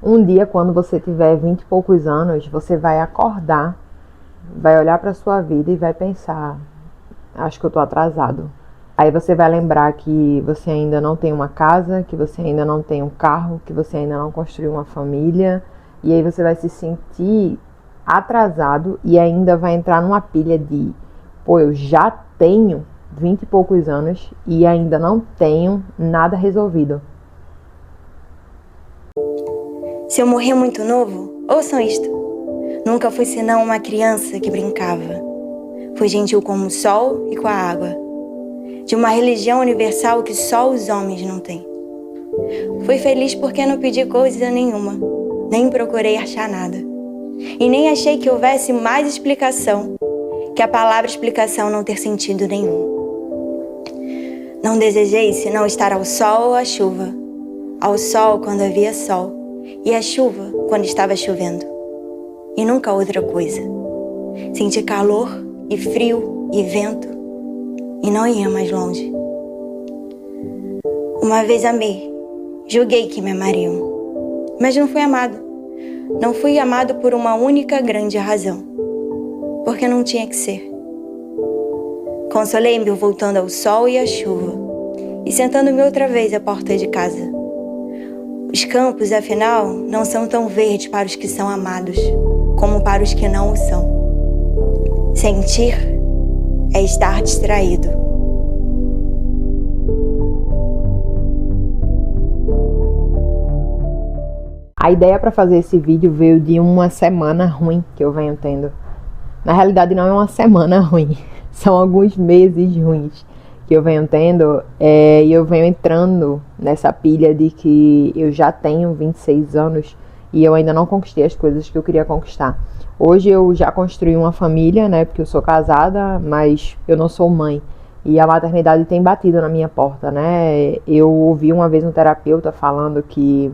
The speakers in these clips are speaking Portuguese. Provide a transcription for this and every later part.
Um dia, quando você tiver 20 e poucos anos, você vai acordar, vai olhar para sua vida e vai pensar, acho que eu tô atrasado. Aí você vai lembrar que você ainda não tem uma casa, que você ainda não tem um carro, que você ainda não construiu uma família. E aí você vai se sentir atrasado e ainda vai entrar numa pilha de, pô, eu já tenho 20 e poucos anos e ainda não tenho nada resolvido. Se eu morrer muito novo, ouçam isto. Nunca fui senão uma criança que brincava. Fui gentil com o sol e com a água. De uma religião universal que só os homens não têm. Fui feliz porque não pedi coisa nenhuma, nem procurei achar nada. E nem achei que houvesse mais explicação, que a palavra explicação não ter sentido nenhum. Não desejei senão estar ao sol ou à chuva. Ao sol quando havia sol, e à chuva quando estava chovendo. E nunca outra coisa. Senti calor e frio e vento, e não ia mais longe. Uma vez amei, julguei que me amariam, mas não fui amado. Não fui amado por uma única grande razão, porque não tinha que ser. Consolei-me voltando ao sol e à chuva, e sentando-me outra vez à porta de casa. Os campos, afinal, não são tão verdes para os que são amados, como para os que não o são. Sentir é estar distraído. A ideia para fazer esse vídeo veio de uma semana ruim que eu venho tendo. Na realidade não é uma semana ruim, são alguns meses ruins que eu venho tendo, e eu venho entrando nessa pilha de que eu já tenho 26 anos e eu ainda não conquistei as coisas que eu queria conquistar. Hoje eu já construí uma família, né, porque eu sou casada, mas eu não sou mãe. E a maternidade tem batido na minha porta, né? Eu ouvi uma vez um terapeuta falando que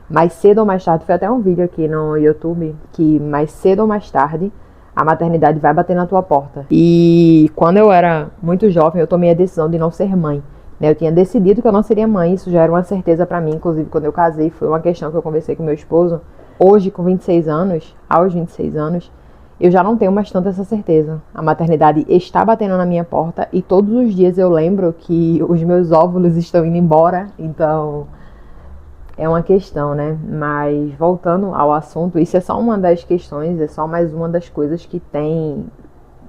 mais cedo ou mais tarde, foi até um vídeo aqui no YouTube, que mais cedo ou mais tarde a maternidade vai bater na tua porta. E quando eu era muito jovem, eu tomei a decisão de não ser mãe, né? Eu tinha decidido que eu não seria mãe, isso já era uma certeza pra mim, inclusive quando eu casei, foi uma questão que eu conversei com meu esposo. Hoje, com 26 anos, aos 26 anos, eu já não tenho mais tanto essa certeza. A maternidade está batendo na minha porta e todos os dias eu lembro que os meus óvulos estão indo embora, então é uma questão, né? Mas voltando ao assunto, isso é só uma das questões, é só mais uma das coisas que tem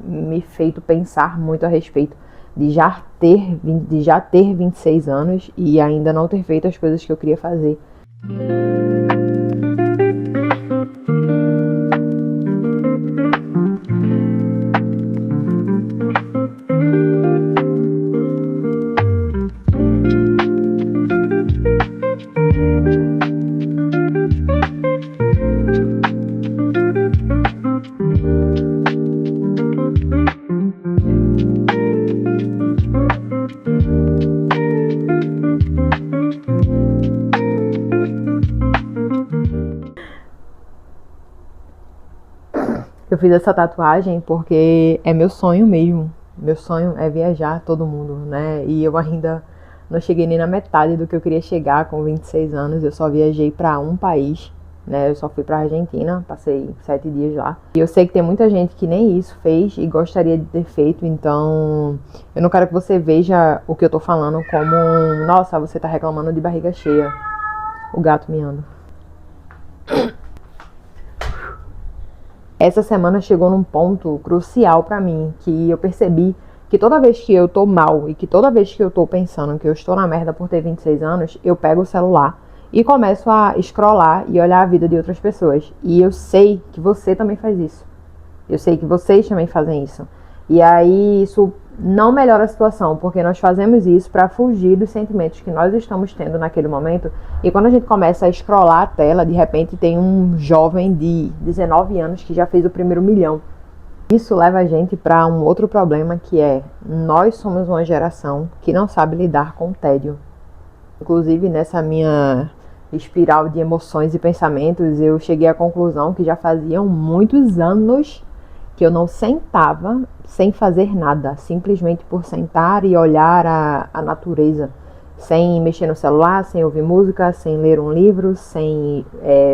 me feito pensar muito a respeito de já ter 26 anos e ainda não ter feito as coisas que eu queria fazer. Eu fiz essa tatuagem porque é meu sonho mesmo. Meu sonho é viajar todo mundo, né? E eu ainda não cheguei nem na metade do que eu queria chegar com 26 anos. Eu só viajei para um país, né? Eu só fui para Argentina, passei 7 dias lá. E eu sei que tem muita gente que nem isso fez e gostaria de ter feito, então eu não quero que você veja o que eu tô falando como, nossa, você tá reclamando de barriga cheia. O gato miando. Essa semana chegou num ponto crucial pra mim, que eu percebi que toda vez que eu tô mal e que toda vez que eu tô pensando que eu estou na merda por ter 26 anos, eu pego o celular e começo a scrollar e olhar a vida de outras pessoas. E eu sei que você também faz isso. Eu sei que vocês também fazem isso. E aí isso não melhora a situação, porque nós fazemos isso para fugir dos sentimentos que nós estamos tendo naquele momento. E quando a gente começa a scrollar a tela, de repente tem um jovem de 19 anos que já fez o primeiro milhão. Isso leva a gente para um outro problema, que é nós somos uma geração que não sabe lidar com o tédio. Inclusive nessa minha espiral de emoções e pensamentos, eu cheguei à conclusão que já faziam muitos anos que eu não sentava sem fazer nada, simplesmente por sentar e olhar a natureza, sem mexer no celular, sem ouvir música, sem ler um livro, sem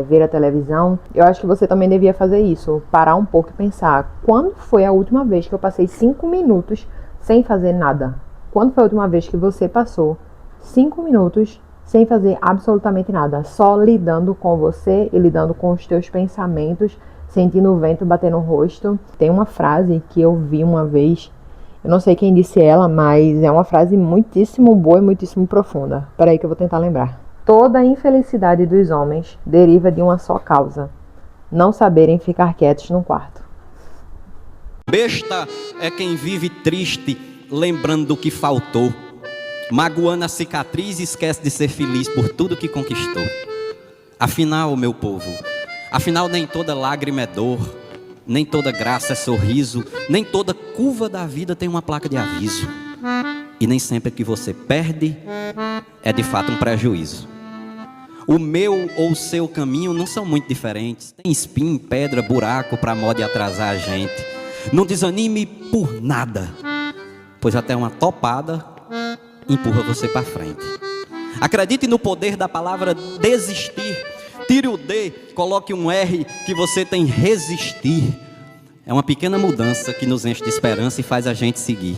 ver a televisão. Eu acho que você também devia fazer isso, parar um pouco e pensar, quando foi a última vez que eu passei 5 minutos sem fazer nada? Quando foi a última vez que você passou 5 minutos sem fazer absolutamente nada, só lidando com você e lidando com os teus pensamentos, sentindo o vento bater no rosto? Tem uma frase que eu vi uma vez, eu não sei quem disse ela, mas é uma frase muitíssimo boa e muitíssimo profunda. Peraí que eu vou tentar lembrar. Toda a infelicidade dos homens deriva de uma só causa: não saberem ficar quietos num quarto. Besta é quem vive triste, lembrando do que faltou, magoando a cicatriz e esquece de ser feliz por tudo que conquistou. Afinal, meu povo, afinal nem toda lágrima é dor, nem toda graça é sorriso, nem toda curva da vida tem uma placa de aviso. E nem sempre que você perde é de fato um prejuízo. O meu ou o seu caminho não são muito diferentes. Tem espinho, pedra, buraco pra moda e atrasar a gente. Não desanime por nada, pois até uma topada empurra você para frente. Acredite no poder da palavra desistir. Tire o D, coloque um R, que você tem resistir. É uma pequena mudança que nos enche de esperança e faz a gente seguir.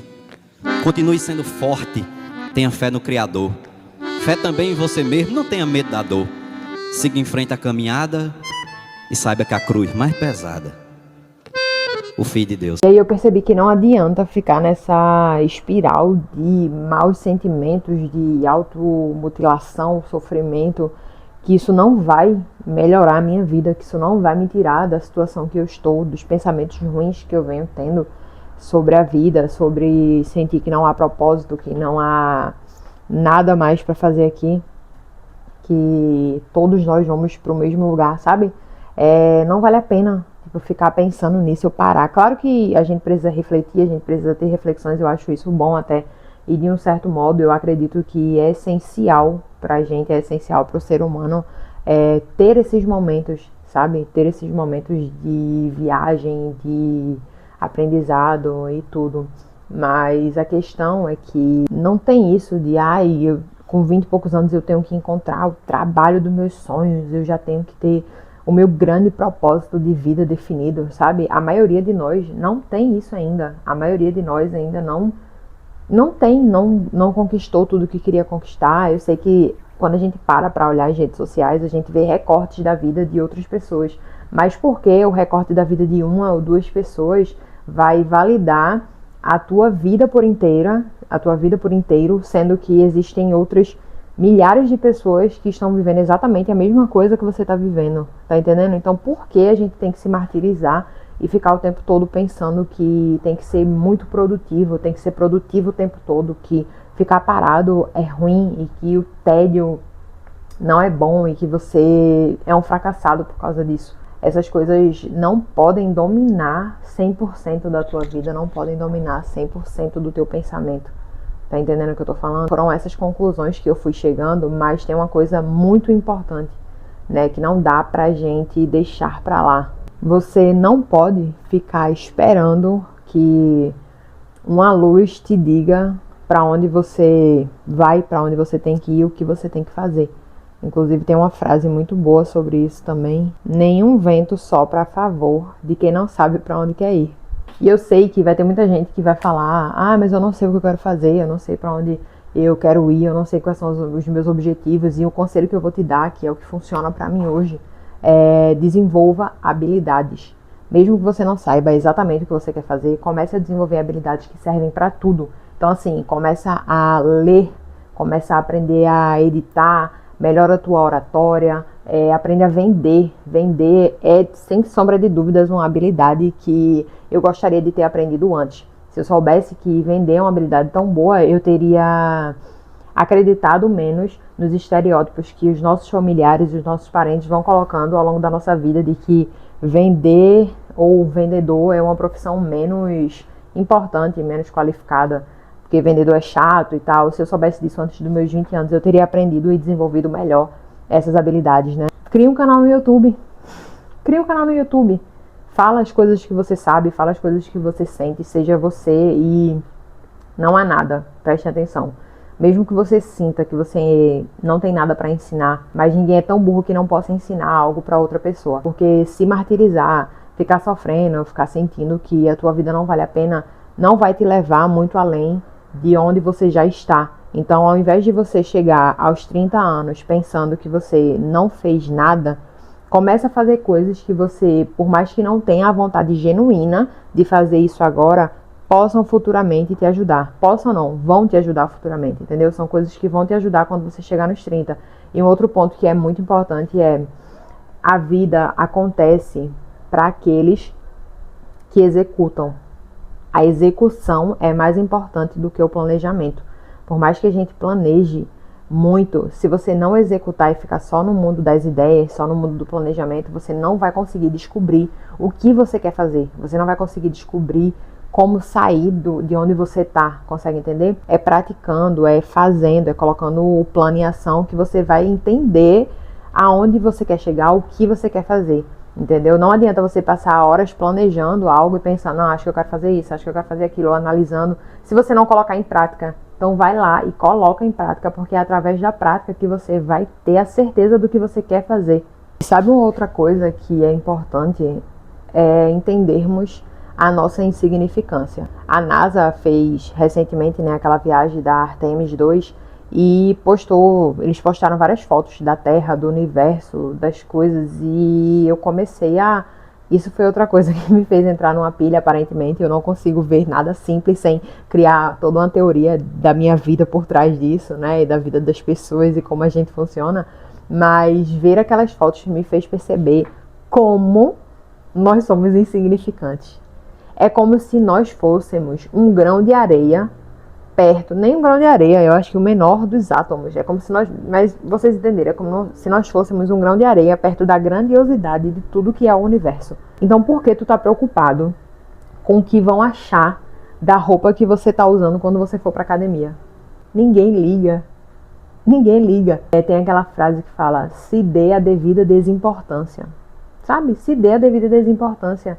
Continue sendo forte, tenha fé no Criador. Fé também em você mesmo, não tenha medo da dor. Siga em frente a caminhada e saiba que a cruz mais pesada, o Filho de Deus. E aí eu percebi que não adianta ficar nessa espiral de maus sentimentos, de automutilação, sofrimento, que isso não vai melhorar a minha vida, que isso não vai me tirar da situação que eu estou, dos pensamentos ruins que eu venho tendo sobre a vida, sobre sentir que não há propósito, que não há nada mais para fazer aqui, que todos nós vamos para o mesmo lugar, sabe? Não vale a pena ficar pensando nisso, eu parar. Claro que a gente precisa refletir, a gente precisa ter reflexões, eu acho isso bom até, e de um certo modo eu acredito que é essencial pra gente, é essencial pro ser humano ter esses momentos, sabe? Ter esses momentos de viagem, de aprendizado e tudo. Mas a questão é que não tem isso de, eu, com 20 e poucos anos eu tenho que encontrar o trabalho dos meus sonhos, eu já tenho que ter o meu grande propósito de vida definido, sabe? A maioria de nós não tem isso ainda. A maioria de nós ainda não conquistou tudo o que queria conquistar. Eu sei que quando a gente para olhar as redes sociais, a gente vê recortes da vida de outras pessoas. Mas por que o recorte da vida de uma ou duas pessoas vai validar a tua vida por inteiro, sendo que existem outras milhares de pessoas que estão vivendo exatamente a mesma coisa que você está vivendo, tá entendendo? Então por que a gente tem que se martirizar e ficar o tempo todo pensando que tem que ser muito produtivo, tem que ser produtivo o tempo todo, que ficar parado é ruim e que o tédio não é bom e que você é um fracassado por causa disso? Essas coisas não podem dominar 100% da tua vida, não podem dominar 100% do teu pensamento. Tá entendendo o que eu tô falando? Foram essas conclusões que eu fui chegando, mas tem uma coisa muito importante, né, que não dá pra gente deixar pra lá. Você não pode ficar esperando que uma luz te diga pra onde você vai, pra onde você tem que ir, o que você tem que fazer. Inclusive tem uma frase muito boa sobre isso também. Nenhum vento sopra a favor de quem não sabe pra onde quer ir. E eu sei que vai ter muita gente que vai falar, mas eu não sei o que eu quero fazer, eu não sei pra onde eu quero ir, eu não sei quais são os meus objetivos. E o conselho que eu vou te dar, que é o que funciona pra mim hoje, é desenvolva habilidades. Mesmo que você não saiba exatamente o que você quer fazer, comece a desenvolver habilidades que servem pra tudo. Então assim, começa a ler, começa a aprender a editar, melhora a tua oratória, aprende a vender. Vender é, sem sombra de dúvidas, uma habilidade que eu gostaria de ter aprendido antes. Se eu soubesse que vender é uma habilidade tão boa, eu teria acreditado menos nos estereótipos que os nossos familiares e os nossos parentes vão colocando ao longo da nossa vida, de que vender ou vendedor é uma profissão menos importante, menos qualificada, porque vendedor é chato e tal. Se eu soubesse disso antes dos meus 20 anos, eu teria aprendido e desenvolvido melhor essas habilidades, né? Cria um canal no YouTube. Fala as coisas que você sabe, fala as coisas que você sente, seja você, e não há nada, preste atenção. Mesmo que você sinta que você não tem nada para ensinar, mas ninguém é tão burro que não possa ensinar algo para outra pessoa. Porque se martirizar, ficar sofrendo, ficar sentindo que a tua vida não vale a pena, não vai te levar muito além de onde você já está. Então, ao invés de você chegar aos 30 anos pensando que você não fez nada, começa a fazer coisas que você, por mais que não tenha a vontade genuína de fazer isso agora, possam futuramente te ajudar. Possam não, vão te ajudar futuramente, entendeu? São coisas que vão te ajudar quando você chegar nos 30. E um outro ponto que é muito importante é: a vida acontece para aqueles que executam. A execução é mais importante do que o planejamento. Por mais que a gente planeje muito, se você não executar e ficar só no mundo das ideias, só no mundo do planejamento, você não vai conseguir descobrir o que você quer fazer. Você não vai conseguir descobrir como sair de onde você está, consegue entender? É praticando, é fazendo, é colocando o plano em ação que você vai entender aonde você quer chegar, o que você quer fazer, entendeu? Não adianta você passar horas planejando algo e pensar, não, acho que eu quero fazer isso, acho que eu quero fazer aquilo, analisando, se você não colocar em prática. Então vai lá e coloca em prática, porque é através da prática que você vai ter a certeza do que você quer fazer. Sabe uma outra coisa que é importante? É entendermos a nossa insignificância. A NASA fez recentemente, né, aquela viagem da Artemis 2 e eles postaram várias fotos da Terra, do universo, das coisas, e eu comecei a... Isso foi outra coisa que me fez entrar numa pilha, aparentemente. Eu não consigo ver nada simples sem criar toda uma teoria da minha vida por trás disso, né, e da vida das pessoas e como a gente funciona. Mas ver aquelas fotos me fez perceber como nós somos insignificantes. É como se nós fôssemos um grão de areia perto, nem um grão de areia, eu acho que o menor dos átomos. É como se nós, mas vocês entenderam, é como se nós fôssemos um grão de areia perto da grandiosidade de tudo que é o universo. Então, por que tu tá preocupado com o que vão achar da roupa que você tá usando quando você for pra academia? Ninguém liga. Ninguém liga. Tem aquela frase que fala, se dê a devida desimportância. Sabe? Se dê a devida desimportância.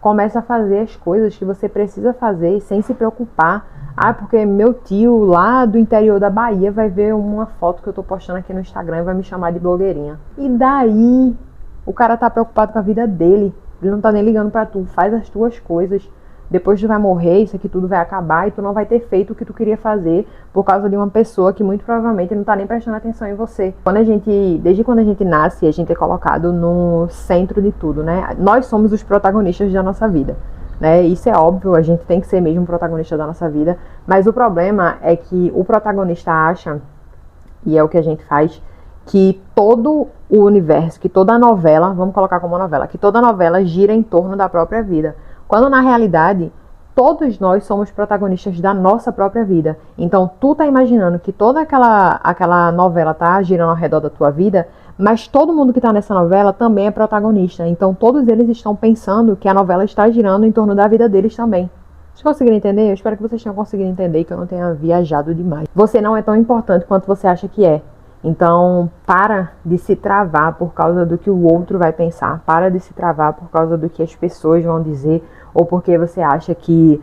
Começa a fazer as coisas que você precisa fazer sem se preocupar. Ah, porque meu tio lá do interior da Bahia vai ver uma foto que eu tô postando aqui no Instagram e vai me chamar de blogueirinha. E daí? O cara tá preocupado com a vida dele. Ele não tá nem ligando pra tu. Faz as tuas coisas. Depois tu vai morrer, isso aqui tudo vai acabar e tu não vai ter feito o que tu queria fazer por causa de uma pessoa que muito provavelmente não tá nem prestando atenção em você. Desde quando a gente nasce, a gente é colocado no centro de tudo, né? Nós somos os protagonistas da nossa vida, né? Isso é óbvio, a gente tem que ser mesmo protagonista da nossa vida, mas o problema é que o protagonista acha, e é o que a gente faz, que todo o universo, que toda a novela, vamos colocar como novela, que toda novela gira em torno da própria vida. Quando na realidade, todos nós somos protagonistas da nossa própria vida. Então, tu tá imaginando que toda aquela novela tá girando ao redor da tua vida, mas todo mundo que tá nessa novela também é protagonista. Então, todos eles estão pensando que a novela está girando em torno da vida deles também. Vocês conseguiram entender? Eu espero que vocês tenham conseguido entender e que eu não tenha viajado demais. Você não é tão importante quanto você acha que é. Então, para de se travar por causa do que o outro vai pensar. Para de se travar por causa do que as pessoas vão dizer. Ou porque você acha que,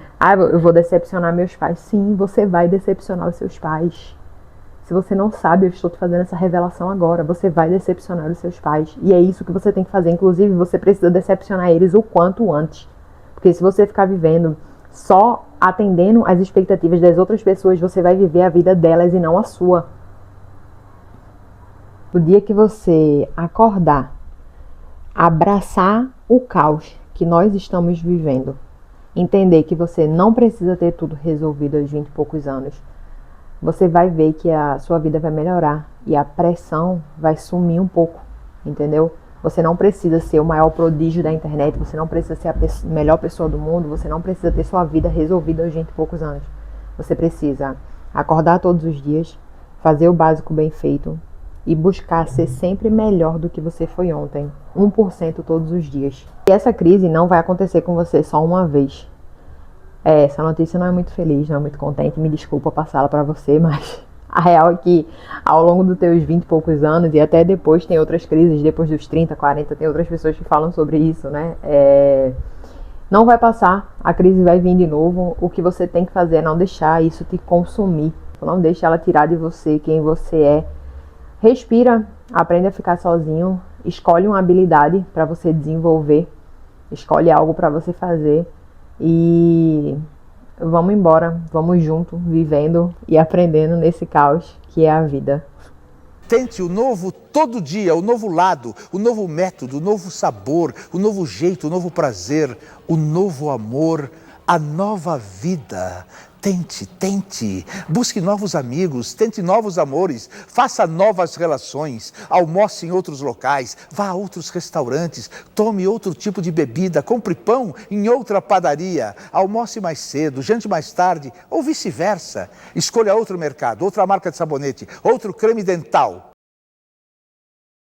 eu vou decepcionar meus pais. Sim, você vai decepcionar os seus pais. Se você não sabe, eu estou te fazendo essa revelação agora. Você vai decepcionar os seus pais. E é isso que você tem que fazer. Inclusive, você precisa decepcionar eles o quanto antes. Porque se você ficar vivendo só atendendo às expectativas das outras pessoas, você vai viver a vida delas e não a sua. O dia que você acordar, abraçar o caos que nós estamos vivendo, entender que você não precisa ter tudo resolvido aos 20 e poucos anos, você vai ver que a sua vida vai melhorar e a pressão vai sumir um pouco, entendeu? Você não precisa ser o maior prodígio da internet, você não precisa ser a melhor pessoa do mundo, você não precisa ter sua vida resolvida aos 20 e poucos anos. Você precisa acordar todos os dias, fazer o básico bem feito, e buscar ser sempre melhor do que você foi ontem, 1% todos os dias. E essa crise não vai acontecer com você só uma vez. Essa notícia não é muito feliz, não é muito contente, me desculpa passá-la para você, mas a real é que ao longo dos teus 20 e poucos anos, e até depois tem outras crises, depois dos 30, 40, tem outras pessoas que falam sobre isso, né? Não vai passar, a crise vai vir de novo, o que você tem que fazer é não deixar isso te consumir. Não deixe ela tirar de você quem você é. Respira, aprende a ficar sozinho, escolhe uma habilidade para você desenvolver, escolhe algo para você fazer e vamos embora, vamos junto, vivendo e aprendendo nesse caos que é a vida. Tente o novo todo dia, o novo lado, o novo método, o novo sabor, o novo jeito, o novo prazer, o novo amor, a nova vida. Tente, tente, busque novos amigos, tente novos amores, faça novas relações, almoce em outros locais, vá a outros restaurantes, tome outro tipo de bebida, compre pão em outra padaria, almoce mais cedo, jante mais tarde ou vice-versa. Escolha outro mercado, outra marca de sabonete, outro creme dental.